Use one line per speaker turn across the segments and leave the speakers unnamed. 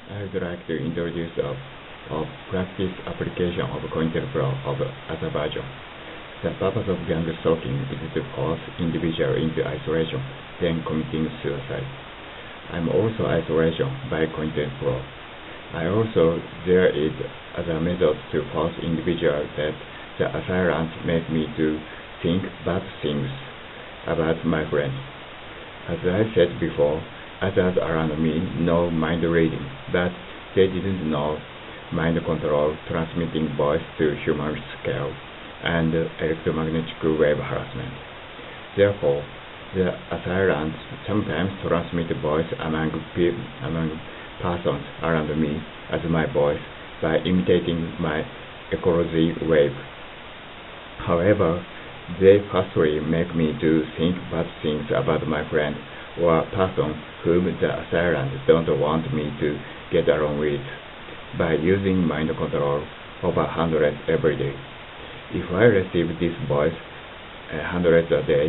I would like to introduce a practice application of cointelpro of other version. The purpose of gang stalking is to force individual into isolation, then committing suicide. I'm also isolation by cointelpro. There is other methods to force individuals that the assailants make me to think bad things about my friend. As I said before, others around me know mind reading, but they didn't know mind control, transmitting voice to human scale, and electromagnetic wave harassment. Therefore, the assailants sometimes transmit voice among persons around me as my voice by imitating my ecology wave. However, they firstly make me to think bad things about my friend or person whom the assailants don't want me to get along with by using mind control over hundreds every day. If I receive this voice hundreds a day,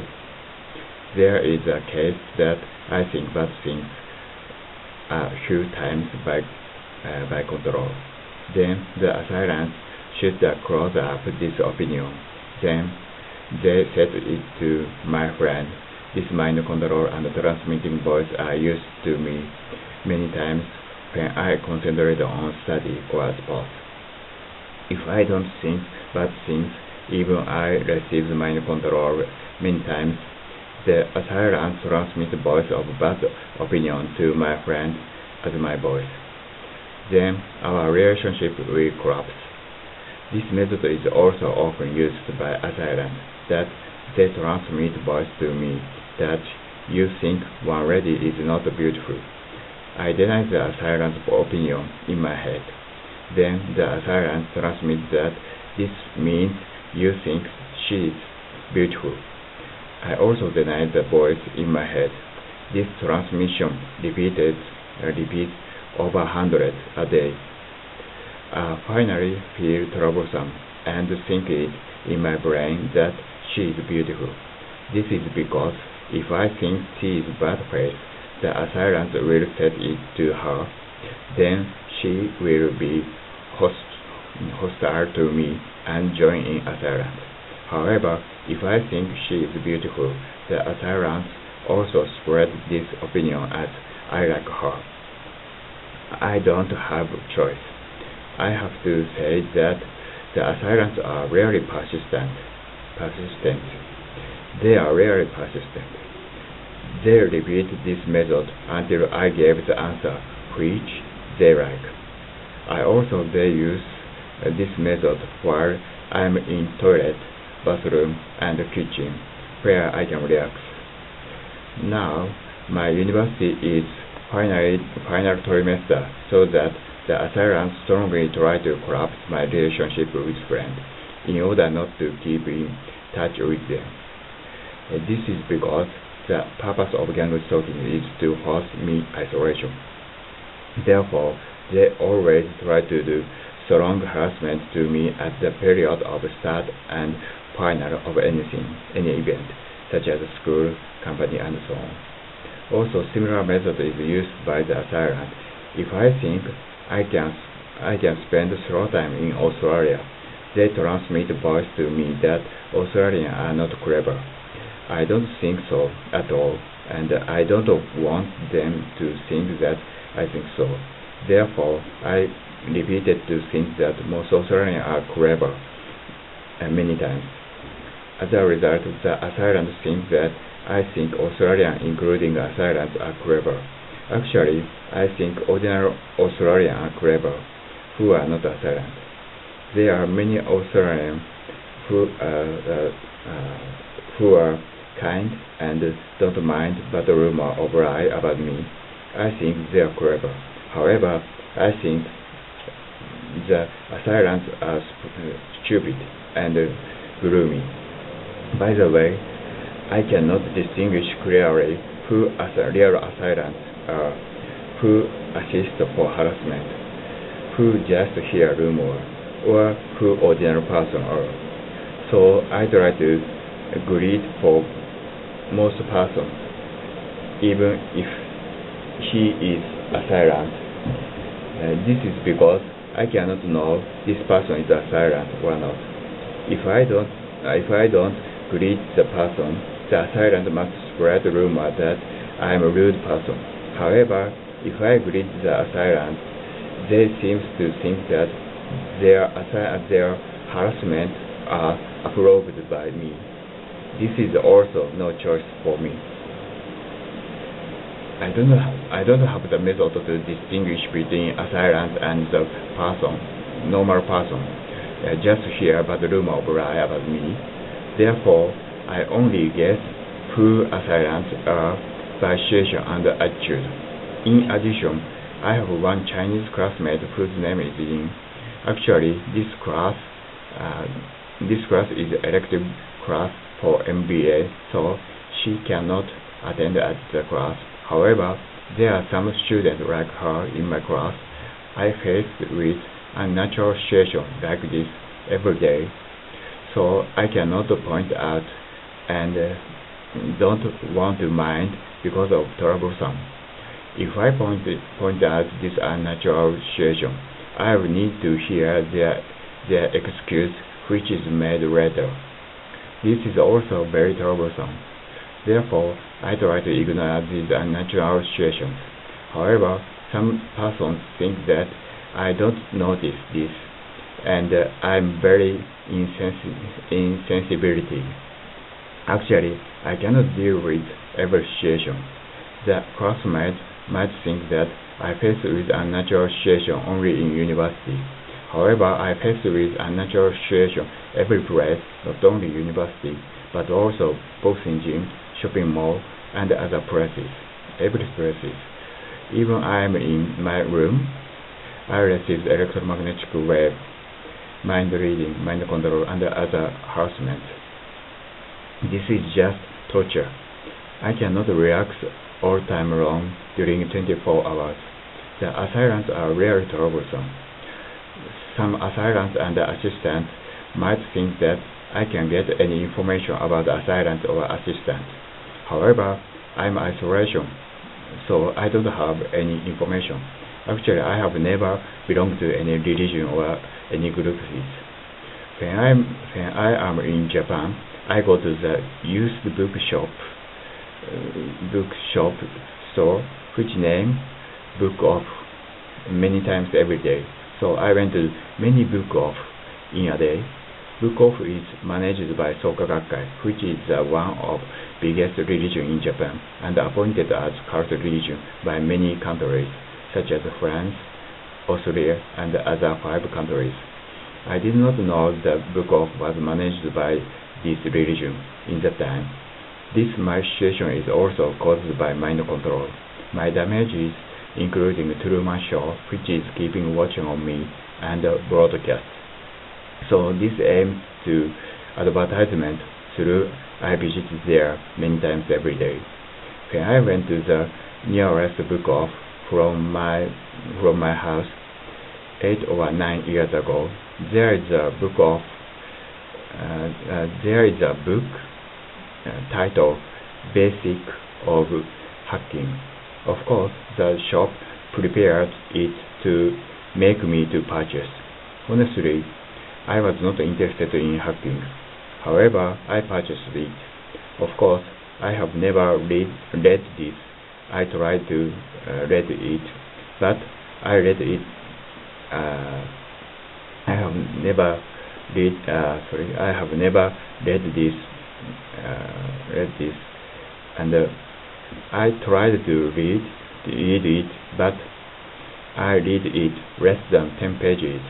there is a case that I think bad things a few times by control. Then the assailants should close up this opinion. Then they said it to my friend. This mind control and transmitting voice are used to me many times when I concentrate on study or sports. If I don't think bad things, even I receive mind control many times, the assailants transmit voice of bad opinion to my friend as my voice. Then our relationship will collapse. This method is also often used by assailants, that they transmit voice to me that you think one lady is not beautiful. I deny the assailant's opinion in my head. Then the assailant transmits that this means you think she is beautiful. I also deny the voice in my head. This transmission repeats over hundreds a day. I finally feel troublesome and think it in my brain that she is beautiful. This is because if I think she is bad face, the assailant will set it to her. Then she will be hostile to me and join in assailant. However, if I think she is beautiful, the assailant also spread this opinion as I like her. I don't have a choice. I have to say that the assailants are really persistent. They are really persistent. They repeat this method until I gave the answer which they like. They use this method while I'm in toilet, bathroom, and kitchen, where I can relax. Now, my university is final trimester, so that the assailants strongly try to collapse my relationship with friends in order not to keep in touch with them. This is because the purpose of gang stalking is to force me isolation. Therefore, they always try to do strong harassment to me at the period of start and final of any event, such as school, company, and so on. Also, similar method is used by the assailant. If I think I can spend slow time in Australia, they transmit voice to me that Australians are not clever. I don't think so at all, and I don't want them to think that I think so. Therefore, I repeated to think that most Australians are clever many times. As a result, the assailant thinks that I think Australians, including assailants, are clever. Actually, I think ordinary Australians are clever, who are not assailants. There are many Australians who are kind and don't mind bad rumor or lie about me. I think they are clever. However, I think the assailants are stupid and gloomy. By the way, I cannot distinguish clearly who real assailants are, who assist for harassment, who just hear rumor, or who ordinary person are. So I try to greet for most persons, even if he is assailant. This is because I cannot know this person is assailant or not. If I don't greet the person, the assailant must spread rumor that I am a rude person. However, if I greet the assailant, they seem to think that their harassment are approved by me. This is also no choice for me. I don't have the method to distinguish between assailant and the normal person. Just hear bad rumor of lie about me. Therefore, I only guess who assailants are by situation and attitude. In addition, I have one Chinese classmate whose name is Yin. Actually, this class is elective class for MBA, so she cannot attend at the class. However, there are some students like her in my class. I face with unnatural situations like this every day, so I cannot point out and don't want to mind because of troublesome. If I point out this unnatural situation, I will need to hear their excuse, which is made later. This is also very troublesome. Therefore, I try to ignore these unnatural situations. However, some persons think that I don't notice this, and I'm very insensibility. Actually, I cannot deal with every situation. The classmates might think that I face with unnatural situation only in university. However, I face with unnatural situation every place, not only university, but also both in gym, shopping mall, and other places, every places. Even I am in my room, I receive electromagnetic wave, mind reading, mind control, and other harassment. This is just torture. I cannot relax all time long during 24 hours. The assailants are really troublesome. Some assailants and assistants might think that I can get any information about the assailant or assistant. However, I'm isolation, so I don't have any information. Actually, I have never belonged to any religion or any groups. When I am in Japan, I go to the used bookshop store, which name Book Off many times every day. So I went to many Book Off in a day. Book Off is managed by Soka Gakkai, which is one of biggest religion in Japan and appointed as cult religion by many countries such as France, Austria, and other 5 countries. I did not know the Book Off was managed by this religion in that time. This my situation is also caused by mind control. My damages including Truman Show, which is keeping watching on me, and broadcast. So this aims to advertisement through I visit there many times every day. When I went to the nearest Book Off from my house 8 or 9 years ago, there is a book titled Basic of Hacking. Of course, the shop prepared it to make me to purchase. Honestly, I was not interested in hacking. However, I purchased it. Of course, I have never read this. I tried to read it, but I read it. I have never read this. And I tried to read it, but I read it less than 10 pages.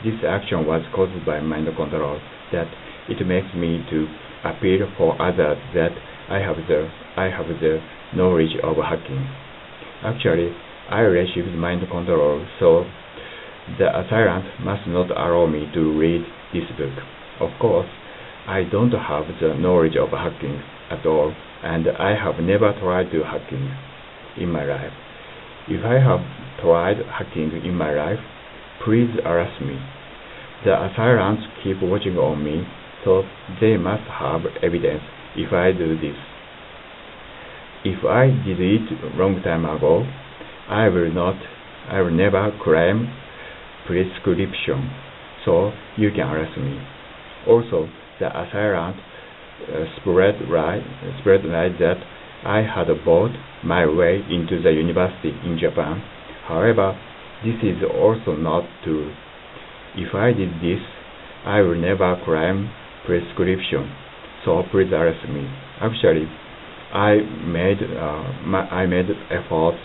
This action was caused by mind control, that it makes me to appeal for others that I have the knowledge of hacking. Actually, I received mind control, so the assailant must not allow me to read this book. Of course, I don't have the knowledge of hacking at all, and I have never tried to hacking in my life. If I have tried hacking in my life, please arrest me. The assailants keep watching on me, so they must have evidence if I do this. If I did it long time ago, I will not I will never claim prescription, so you can arrest me. Also, the assailant spread lie that I had bought my way into the university in Japan. However, this is also not true. If I did this, I will never claim prescription, so please arrest me. Actually, I made effort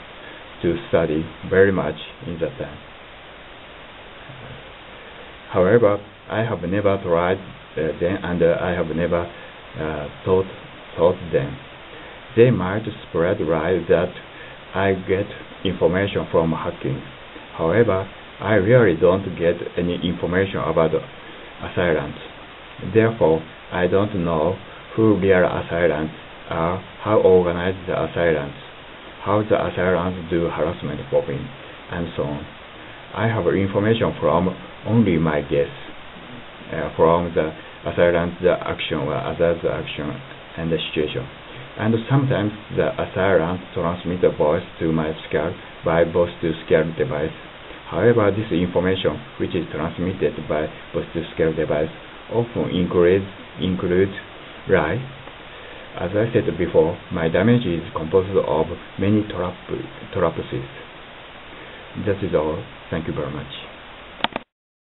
to study very much in that time. However, I have never tried them, and I have never taught them. They might spread lies that I get information from hacking. However, I really don't get any information about assailants. Therefore, I don't know who real assailants are, how organized the assailants, how the assailants do harassment bombing, and so on. I have information from only my guess, from the assailants, the action, or others' action, and the situation. And sometimes the assailants transmit a voice to my skull by voice-to-scale device. However, this information, which is transmitted by voice-to-scale device, often includes lie. As I said before, my damage is composed of many traps. That is all. Thank you very much.